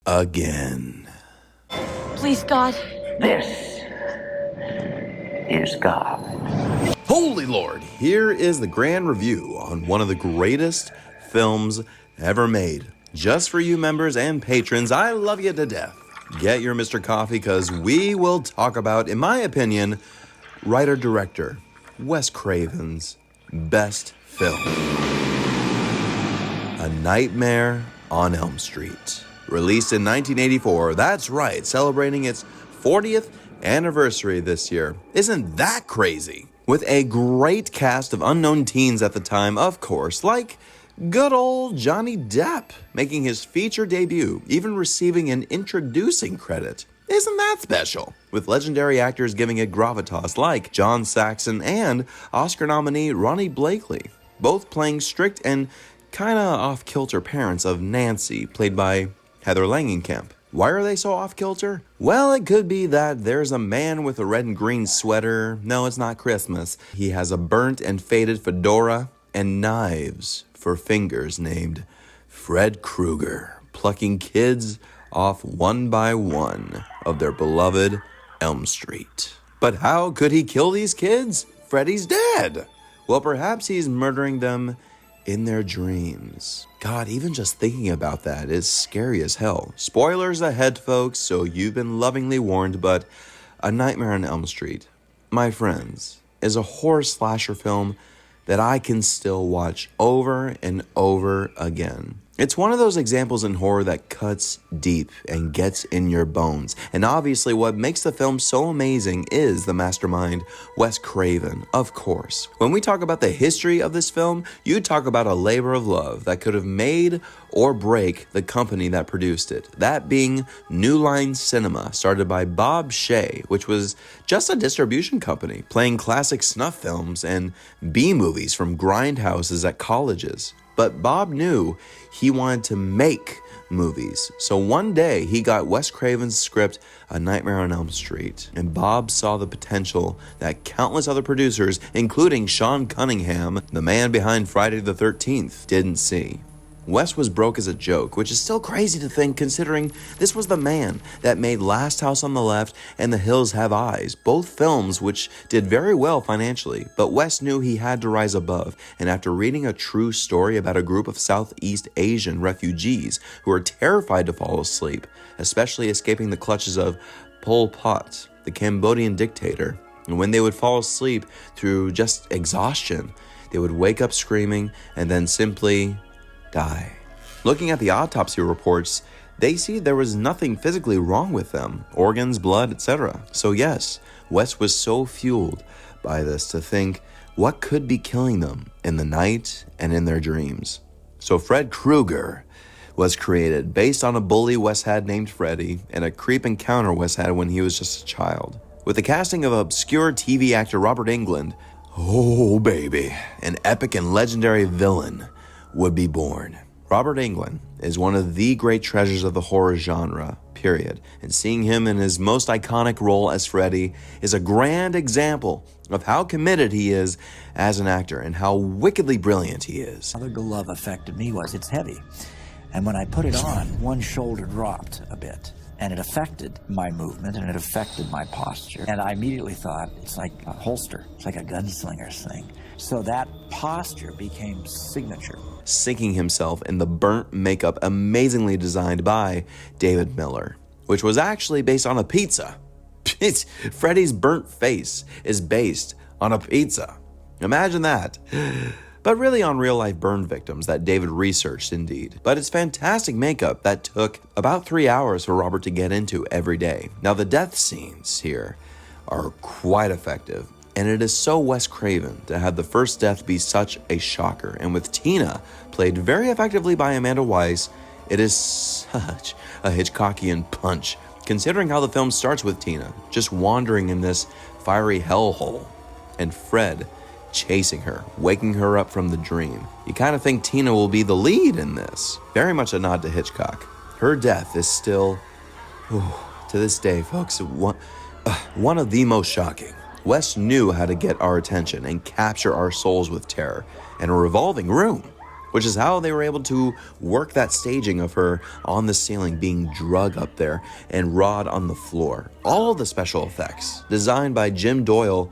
again. Please, God. This is God. Holy Lord, here is the grand review on one of the greatest films ever made. Just for you members and patrons, I love you to death. Get your Mr. Coffee because we will talk about, in my opinion, writer-director Wes Craven's best film. A Nightmare on Elm Street. Released in 1984, that's right, celebrating its 40th anniversary this year. Isn't that crazy? With a great cast of unknown teens at the time, of course, like good old Johnny Depp, making his feature debut, even receiving an introducing credit. Isn't that special? With legendary actors giving it gravitas like John Saxon and Oscar nominee RONEE BLAKLEY, both playing strict and kinda off-kilter parents of Nancy, played by Heather Langenkamp. Why are they so off-kilter? Well, it could be that there's a man with a red and green sweater. No, it's not Christmas. He has a burnt and faded fedora and knives for fingers named Fred Krueger, plucking kids off one by one of their beloved Elm Street. But how could he kill these kids? Freddy's dead. Well, perhaps he's murdering them in their dreams. God, even just thinking about that is scary as hell. Spoilers ahead, folks, so you've been lovingly warned, but A Nightmare on Elm Street, my friends, is a horror slasher film that I can still watch over and over again. It's one of those examples in horror that cuts deep and gets in your bones. And obviously what makes the film so amazing is the mastermind, Wes Craven, of course. When we talk about the history of this film, you talk about a labor of love that could have made or break the company that produced it. That being New Line Cinema, started by Bob Shaye, which was just a distribution company, playing classic snuff films and B-movies from grindhouses at colleges. But Bob knew he wanted to make movies. So one day he got Wes Craven's script, A Nightmare on Elm Street. And Bob saw the potential that countless other producers, including Sean Cunningham, the man behind Friday the 13th, didn't see. Wes was broke as a joke, which is still crazy to think considering this was the man that made Last House on the Left and The Hills Have Eyes, both films which did very well financially, but Wes knew he had to rise above, and after reading a true story about a group of Southeast Asian refugees who were terrified to fall asleep, especially escaping the clutches of Pol Pot, the Cambodian dictator, and when they would fall asleep through just exhaustion, they would wake up screaming and then simply die. Looking at the autopsy reports, they see there was nothing physically wrong with them, organs, blood, etc. So yes, Wes was so fueled by this to think what could be killing them in the night and in their dreams. So Fred Krueger was created based on a bully Wes had named Freddy and a creep encounter Wes had when he was just a child. With the casting of obscure TV actor Robert Englund, oh baby, an epic and legendary villain would be born. Robert Englund is one of the great treasures of the horror genre, period. And seeing him in his most iconic role as Freddy is a grand example of how committed he is as an actor and how wickedly brilliant he is. Another glove affected me was it's heavy. And when I put it on, one shoulder dropped a bit. And it affected my movement and it affected my posture. And I immediately thought, it's like a holster. It's like a gunslinger's thing. So that posture became signature. Sinking himself in the burnt makeup amazingly designed by David Miller, which was actually based on a pizza. Freddy's burnt face is based on a pizza. Imagine that. But really on real-life burn victims that David researched indeed. But it's fantastic makeup that took about 3 hours for Robert to get into every day. Now the death scenes here are quite effective. And it is so Wes Craven to have the first death be such a shocker. And with Tina, played very effectively by Amanda Wyss, it is such a Hitchcockian punch, considering how the film starts with Tina just wandering in this fiery hellhole, and Fred chasing her, waking her up from the dream. You kind of think Tina will be the lead in this. Very much a nod to Hitchcock. Her death is still, to this day, folks, one of the most shocking. Wes knew how to get our attention and capture our souls with terror and a revolving room. which is how they were able to work that staging of her on the ceiling being drug up there and Rod on the floor. All the special effects, designed by Jim Doyle,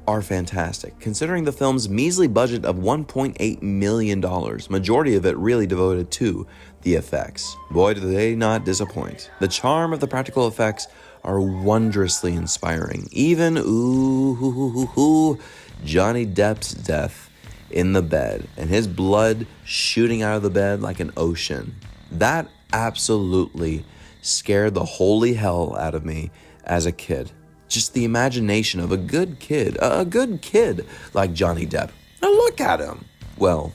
are fantastic, considering the film's measly budget of $1.8 million, majority of it really devoted to the effects. Boy, do they not disappoint. The charm of the practical effects are wondrously inspiring. Even, Johnny Depp's death in the bed and his blood shooting out of the bed like an ocean. That absolutely scared the holy hell out of me as a kid. Just the imagination of a good kid like Johnny Depp. Now look at him. Well,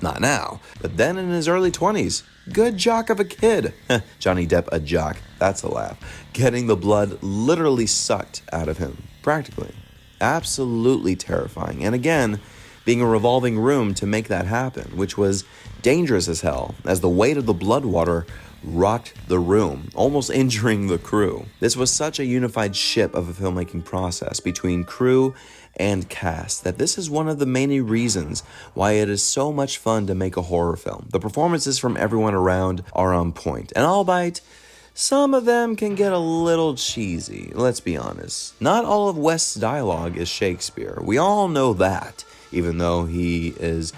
not now, but then in his early 20s, good jock of a kid. Johnny Depp, a jock, that's a laugh. Getting the blood literally sucked out of him, practically. Absolutely terrifying. And again, being a revolving room to make that happen, which was dangerous as hell, as the weight of the blood water rocked the room, almost injuring the crew. This was such a unified ship of a filmmaking process between crew and cast that this is one of the many reasons why it is so much fun to make a horror film. The performances from everyone around are on point, and albeit some of them can get a little cheesy, let's be honest. Not all of West's dialogue is Shakespeare. We all know that, even though he is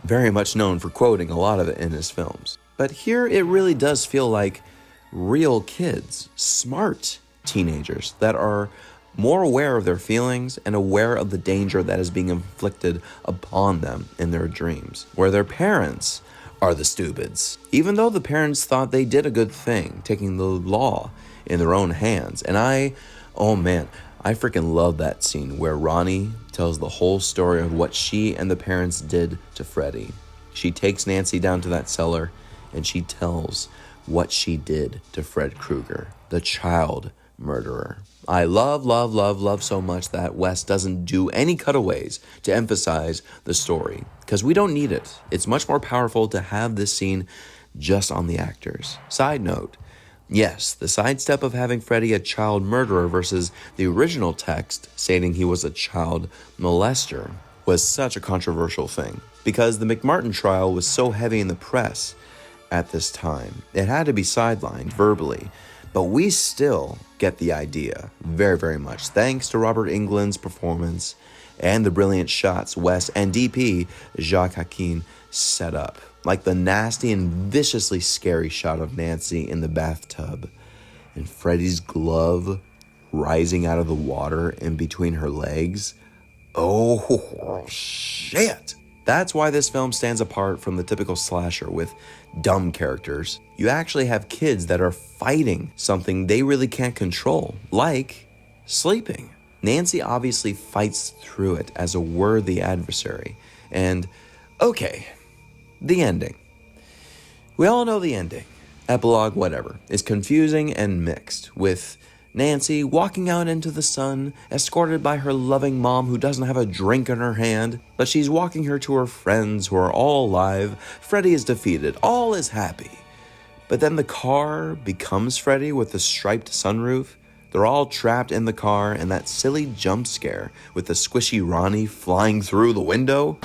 very much known for quoting a lot of it in his films. But here it really does feel like real kids, smart teenagers that are more aware of their feelings and aware of the danger that is being inflicted upon them in their dreams, where their parents are the stupids. Even though the parents thought they did a good thing, taking the law in their own hands. And I freaking love that scene where RONEE tells the whole story of what she and the parents did to Freddy. She takes Nancy down to that cellar and she tells what she did to Fred Krueger, the child murderer. I love so much that Wes doesn't do any cutaways to emphasize the story, because we don't need it. It's much more powerful to have this scene just on the actors. Side note, yes, the sidestep of having Freddy a child murderer versus the original text stating he was a child molester was such a controversial thing, because the McMartin trial was so heavy in the press at this time. It had to be sidelined verbally, but we still get the idea very, very much, thanks to Robert Englund's performance and the brilliant shots Wes and DP Jacques Hakin set up, like the nasty and viciously scary shot of Nancy in the bathtub and Freddy's glove rising out of the water in between her legs. Oh, shit! That's why this film stands apart from the typical slasher with dumb characters. You actually have kids that are fighting something they really can't control, like sleeping. Nancy obviously fights through it as a worthy adversary. And, okay, the ending. We all know the ending. Epilogue, whatever, is confusing and mixed, with Nancy walking out into the sun, escorted by her loving mom who doesn't have a drink in her hand, but she's walking her to her friends who are all alive. Freddy is defeated. All is happy. But then the car becomes Freddy with the striped sunroof. They're all trapped in the car, and that silly jump scare with the squishy RONEE flying through the window.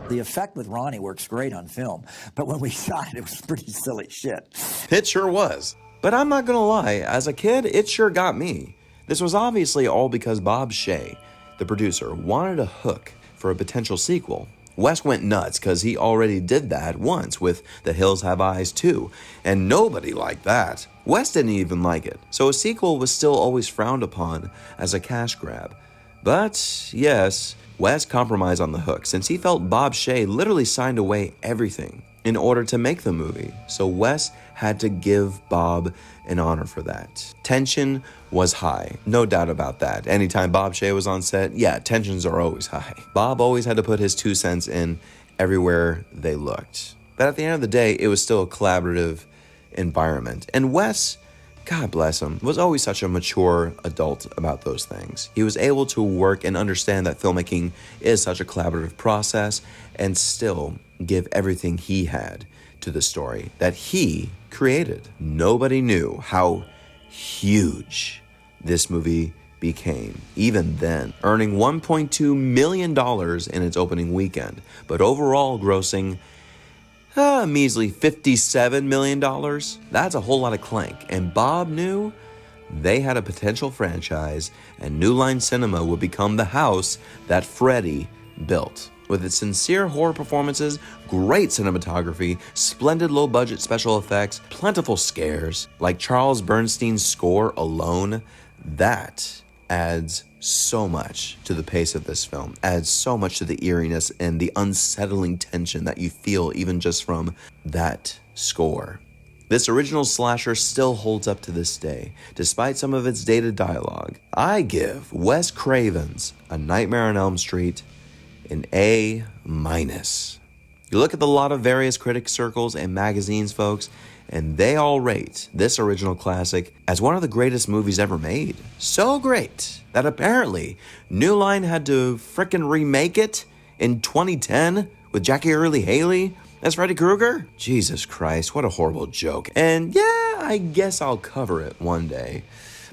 The effect with RONEE works great on film, but when we shot it was pretty silly shit. It sure was. But I'm not gonna lie, as a kid, it sure got me. This was obviously all because Bob Shaye, the producer, wanted a hook for a potential sequel. Wes went nuts because he already did that once with The Hills Have Eyes 2, and nobody liked that. Wes didn't even like it, so a sequel was still always frowned upon as a cash grab. But yes, Wes compromised on the hook since he felt Bob Shaye literally signed away everything in order to make the movie, so Wes had to give Bob an honor for that. Tension was high, no doubt about that. Anytime Bob Shaye was on set, yeah, tensions are always high. Bob always had to put his 2 cents in everywhere they looked. But at the end of the day, it was still a collaborative environment. And Wes, God bless him, was always such a mature adult about those things. He was able to work and understand that filmmaking is such a collaborative process and still give everything he had to the story that he created. Nobody knew how huge this movie became, even then, earning $1.2 million in its opening weekend, but overall grossing a measly $57 million. That's a whole lot of clank, and Bob knew they had a potential franchise, and New Line Cinema would become the house that Freddy built. With its sincere horror performances, great cinematography, splendid low-budget special effects, plentiful scares, like Charles Bernstein's score alone, that adds so much to the pace of this film, adds so much to the eeriness and the unsettling tension that you feel even just from that score. This original slasher still holds up to this day, despite some of its dated dialogue. I give Wes Craven's A Nightmare on Elm Street an A-. You look at the lot of various critic circles and magazines, folks, and they all rate this original classic as one of the greatest movies ever made. So great that apparently New Line had to frickin' remake it in 2010 with Jackie Earle Haley as Freddy Krueger? Jesus Christ, what a horrible joke. And yeah, I guess I'll cover it one day.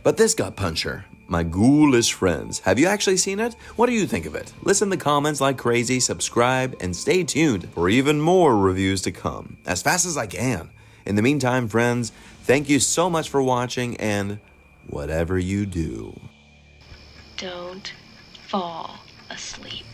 But this gut puncher, my ghoulish friends, have you actually seen it? What do you think of it? Listen in the comments like crazy, subscribe, and stay tuned for even more reviews to come, as fast as I can. In the meantime, friends, thank you so much for watching, and whatever you do, Don't fall asleep.